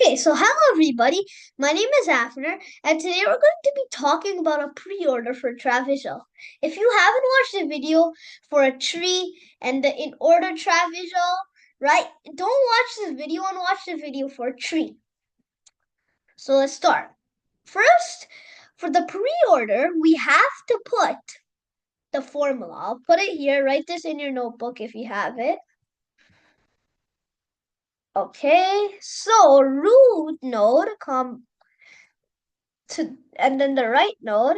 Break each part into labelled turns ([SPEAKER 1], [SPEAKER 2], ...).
[SPEAKER 1] Okay, so hello everybody. My name is Afner, and today we're going to be talking about a pre-order for traversal. If you haven't watched the video for a tree and the in-order traversal, right? Don't watch this video and watch the video for a tree. So let's start. First, for the pre-order, we have to put the formula. I'll put it here. Write this in your notebook if you have it. Okay, so root node and then the right node,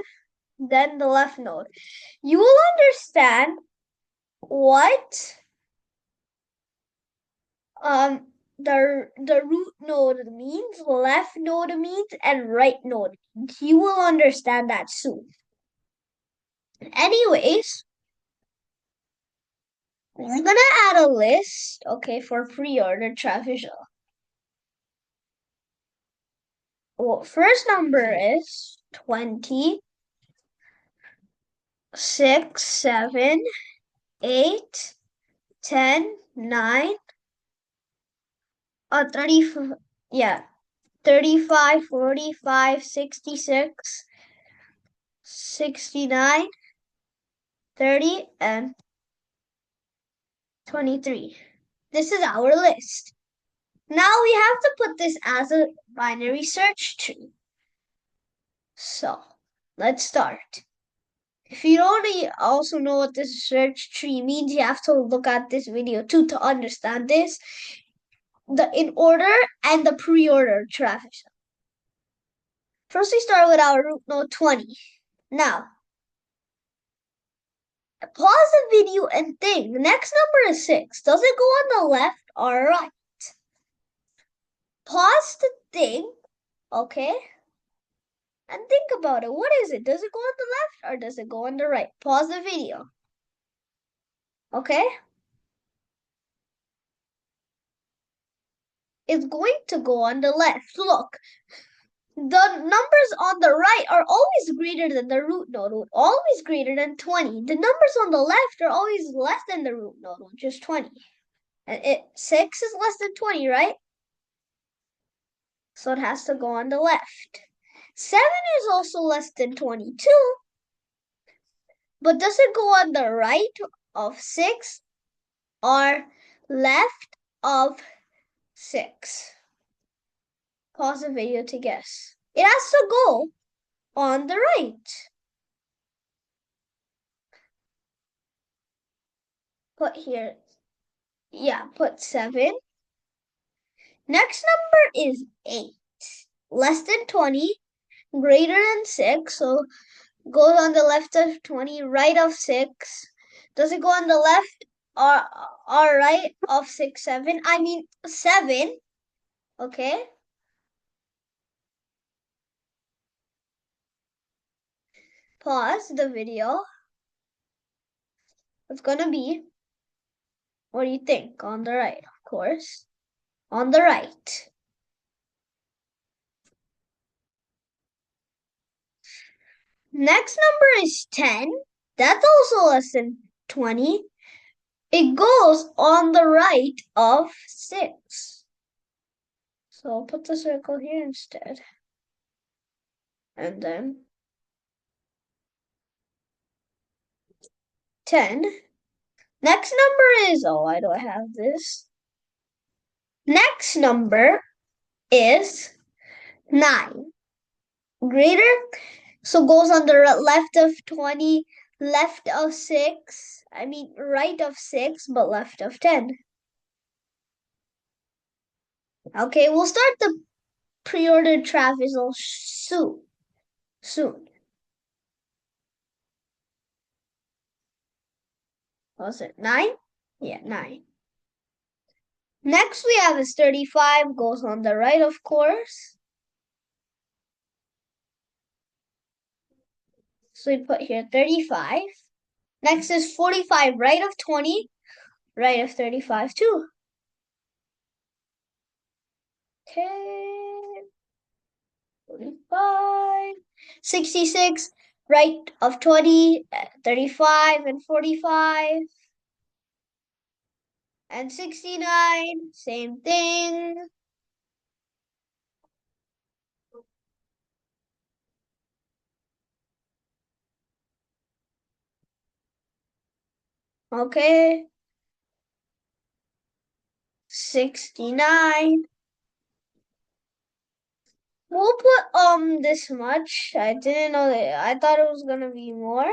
[SPEAKER 1] then the left node. You will understand what the root node means, left node means, and right node means. You will understand that soon. Anyways, we're gonna add a list, okay, for pre-order traversal. Well, first number is 20, 6, 7, 8, 10, 9, 30, yeah, 35, 45, 66, 69, 30, and 23. This is our list. Now we have to put this as a binary search tree. So let's start. If you don't also know what this search tree means, you have to look at this video too to understand this. The in order and the pre-order traffic. First, we start with our root node 20. Now, pause the video and think. The next number is 6. Does it go on the left or right? Pause to think, okay? And think about it. What is it? Does it go on the left or does it go on the right? Pause the video. Okay? It's going to go on the left. Look, the numbers on the right are always greater than the root node, always greater than 20. The numbers on the left are always less than the root node, which is 20. And 6 is less than 20, right? So it has to go on the left. 7 is also less than 22. But does it go on the right of 6 or left of 6? Pause the video to guess. It has to go on the right. Put here, yeah, put 7. Next number is 8. Less than 20, greater than 6, so goes on the left of 20, right of 6. Does it go on the left or right of 6, 7? I mean 7, okay? Pause the video. It's gonna be, what do you think? On the right, of course. On the right. Next number is 10. That's also less than 20. It goes on the right of 6. So I'll put the circle here instead. And then 10. Next number is, oh, why do I have this? Next number is 9. Greater, so goes on the left of 20, left of 6, I mean right of 6, but left of 10. Okay, we'll start the pre-order traversal soon. What was it, 9? Yeah, 9. Next we have is 35, goes on the right, of course. So we put here 35. Next is 45, right of 20, right of 35 too. Okay. 45. 66, right of 20, 35, and 45. And 69, same thing. Okay. 69. We'll put this much. I didn't know that. I thought it was gonna be more.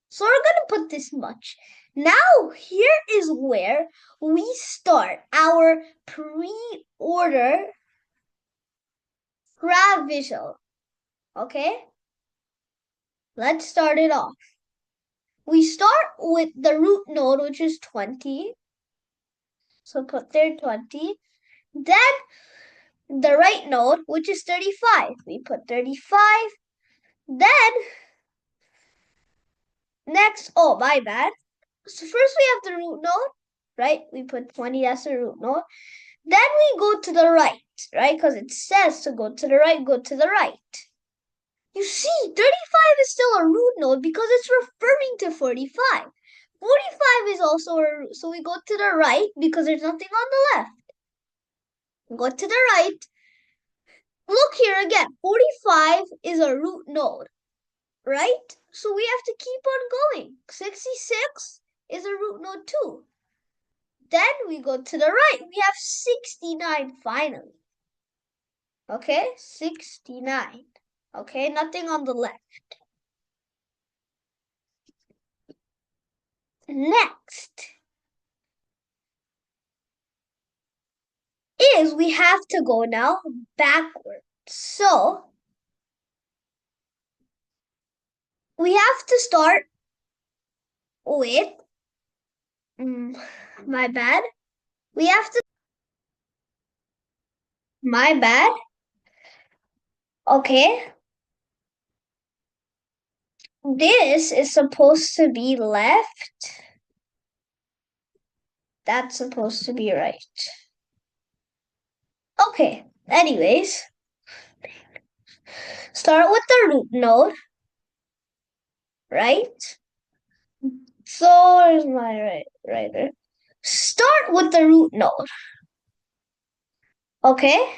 [SPEAKER 1] So we're gonna put this much. Now here is where we start our pre-order graph visual. Okay? Let's start it off. We start with the root node, which is 20. So put there 20. Then the right node, which is 35. We put 35. Then next, oh, my bad. So first we have the root node, right? We put 20 as the root node. Then we go to the right, right? Because it says to go to the right, go to the right. You see, 35 is still a root node because it's referring to 45. 45 is also a root, so we go to the right because there's nothing on the left. Go to the right. Look here again. 45 is a root node, right? So we have to keep on going. 66 is a root node too. Then we go to the right. We have 69 finally. Okay, 69. Okay, nothing on the left. Next is we have to go now backwards. So we have to start with, my bad. We have to, my bad. Okay, this is supposed to be left. That's supposed to be right. Okay, anyways, start with the root node, right? So where's my right there? Start with the root node. Okay?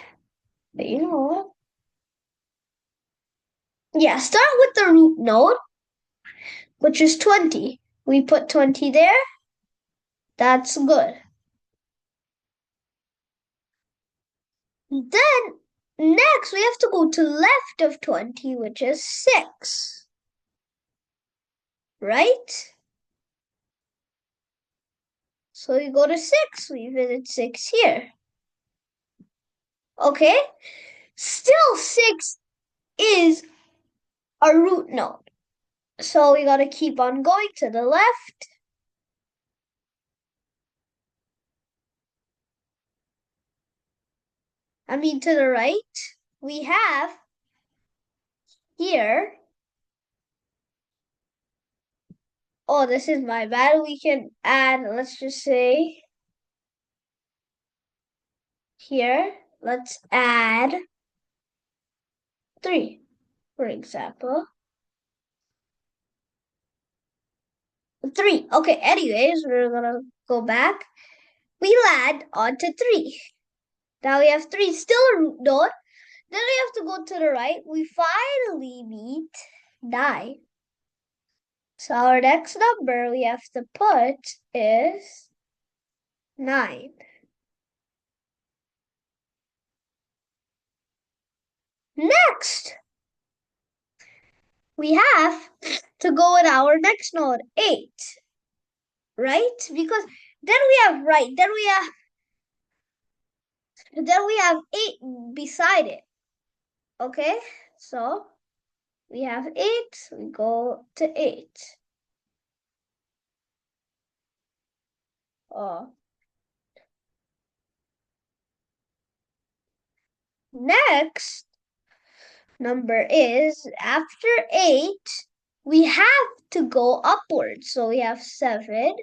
[SPEAKER 1] But you know what? Yeah, start with the root node, which is 20. We put 20 there. That's good. Then next we have to go to left of 20, which is 6. Right? So we go to 6. We visit 6 here. Okay? Still 6 is a root node. So we gotta keep on going to the left. I mean to the right. We have here. Oh, this is my bad. We can add, let's just say here, let's add 3, for example. 3. Okay, anyways, we're gonna go back. We land onto 3. Now we have 3, still a root node. Then we have to go to the right. We finally meet 9. So our next number we have to put is 9. Next, we have to go with our next node, 8. Right? Because then we have right, then we have 8 beside it. Okay? So we have 8, we go to 8. Next number is after 8, we have to go upwards. So we have 7.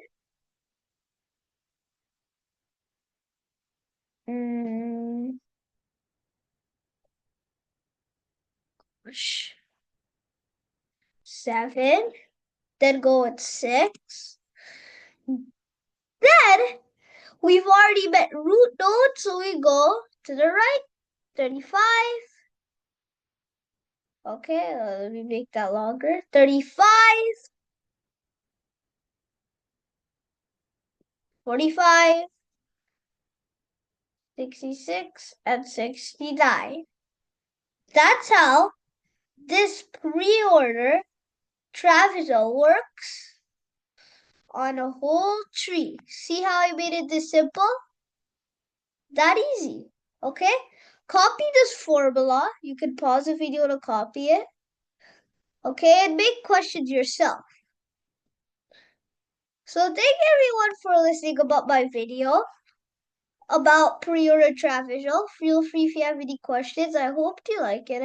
[SPEAKER 1] 7. Then go with 6. Then we've already met root node, so we go to the right. 35. Okay, let me make that longer. 35. 45, 66, and 69. That's how this pre-order traversal works on a whole tree. See how I made it this simple? That easy. Okay? Copy this formula. You can pause the video to copy it. Okay? And make questions yourself. So thank everyone for listening about my video about pre-order traversal. Feel free if you have any questions. I hope you like it.